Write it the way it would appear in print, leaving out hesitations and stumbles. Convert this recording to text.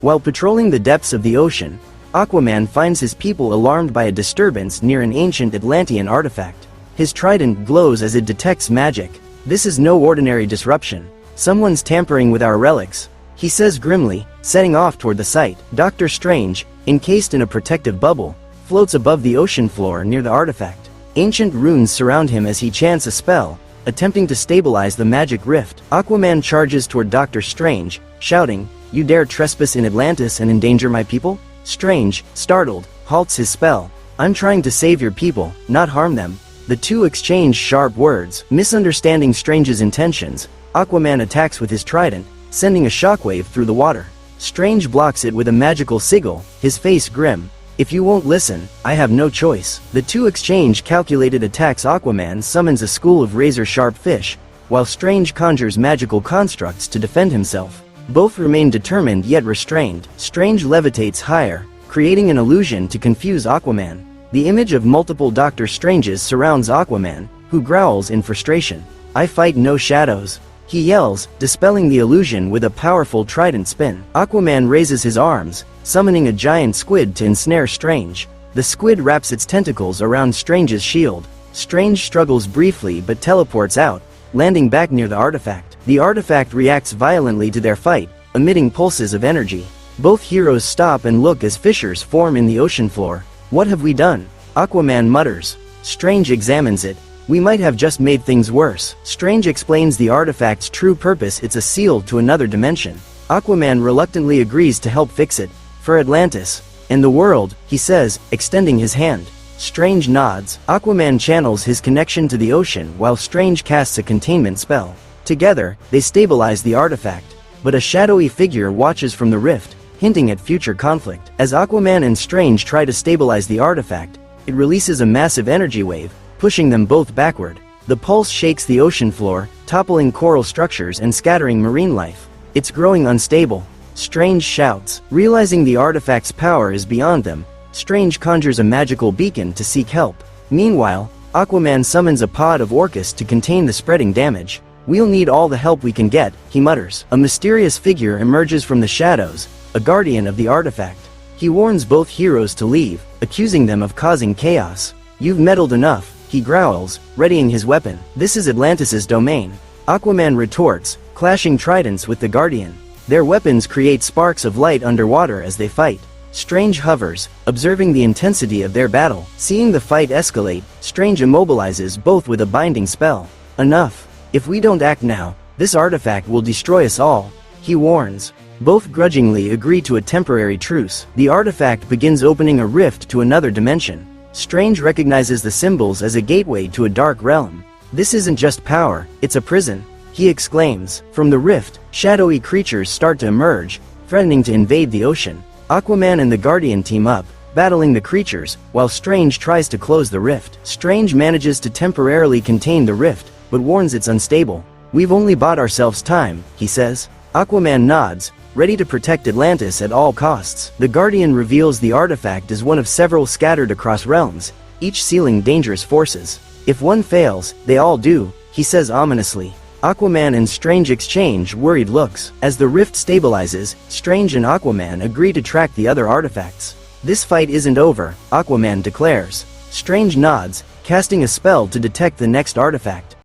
While patrolling the depths of the ocean, Aquaman finds his people alarmed by a disturbance near an ancient Atlantean artifact. His trident glows as it detects magic. "This is no ordinary disruption. Someone's tampering with our relics," he says grimly, setting off toward the site. Doctor Strange, encased in a protective bubble, floats above the ocean floor near the artifact. Ancient runes surround him as he chants a spell, attempting to stabilize the magic rift. Aquaman charges toward Doctor Strange, shouting, "You dare trespass in Atlantis and endanger my people?" Strange, startled, halts his spell. "I'm trying to save your people, not harm them." The two exchange sharp words. Misunderstanding Strange's intentions, Aquaman attacks with his trident, sending a shockwave through the water. Strange blocks it with a magical sigil, his face grim. "If you won't listen, I have no choice." The two exchange calculated attacks. Aquaman summons a school of razor-sharp fish, while Strange conjures magical constructs to defend himself. Both remain determined yet restrained. Strange levitates higher, creating an illusion to confuse Aquaman. The image of multiple Doctor Stranges surrounds Aquaman, who growls in frustration. "I fight no shadows," he yells, dispelling the illusion with a powerful trident spin. Aquaman raises his arms, summoning a giant squid to ensnare Strange. The squid wraps its tentacles around Strange's shield. Strange struggles briefly but teleports out, landing back near the artifact. The artifact reacts violently to their fight, emitting pulses of energy. Both heroes stop and look as fissures form in the ocean floor. "What have we done?" Aquaman mutters. Strange examines it. "We might have just made things worse." Strange explains the artifact's true purpose: it's a seal to another dimension. Aquaman reluctantly agrees to help fix it. "For Atlantis and the world," he says, extending his hand. Strange nods. Aquaman channels his connection to the ocean while Strange casts a containment spell. Together, they stabilize the artifact, but a shadowy figure watches from the rift, hinting at future conflict. As Aquaman and Strange try to stabilize the artifact, it releases a massive energy wave, pushing them both backward. The pulse shakes the ocean floor, toppling coral structures and scattering marine life. "It's growing unstable," Strange shouts. Realizing the artifact's power is beyond them, Strange conjures a magical beacon to seek help. Meanwhile, Aquaman summons a pod of Orcus to contain the spreading damage. "We'll need all the help we can get," he mutters. A mysterious figure emerges from the shadows, a guardian of the artifact. He warns both heroes to leave, accusing them of causing chaos. "You've meddled enough," he growls, readying his weapon. "This is Atlantis' domain." Aquaman retorts, clashing tridents with the guardian. Their weapons create sparks of light underwater as they fight. Strange hovers, observing the intensity of their battle. Seeing the fight escalate, Strange immobilizes both with a binding spell. "Enough. If we don't act now, this artifact will destroy us all," he warns. Both grudgingly agree to a temporary truce. The artifact begins opening a rift to another dimension. Strange recognizes the symbols as a gateway to a dark realm. "This isn't just power, it's a prison," he exclaims. From the rift, shadowy creatures start to emerge, threatening to invade the ocean. Aquaman and the Guardian team up, battling the creatures, while Strange tries to close the rift. Strange manages to temporarily contain the rift, but warns it's unstable. "We've only bought ourselves time," he says. Aquaman nods, ready to protect Atlantis at all costs. The Guardian reveals the artifact is one of several scattered across realms, each sealing dangerous forces. "If one fails, they all do," he says ominously. Aquaman and Strange exchange worried looks. As the rift stabilizes, Strange and Aquaman agree to track the other artifacts. "This fight isn't over," Aquaman declares. Strange nods, casting a spell to detect the next artifact.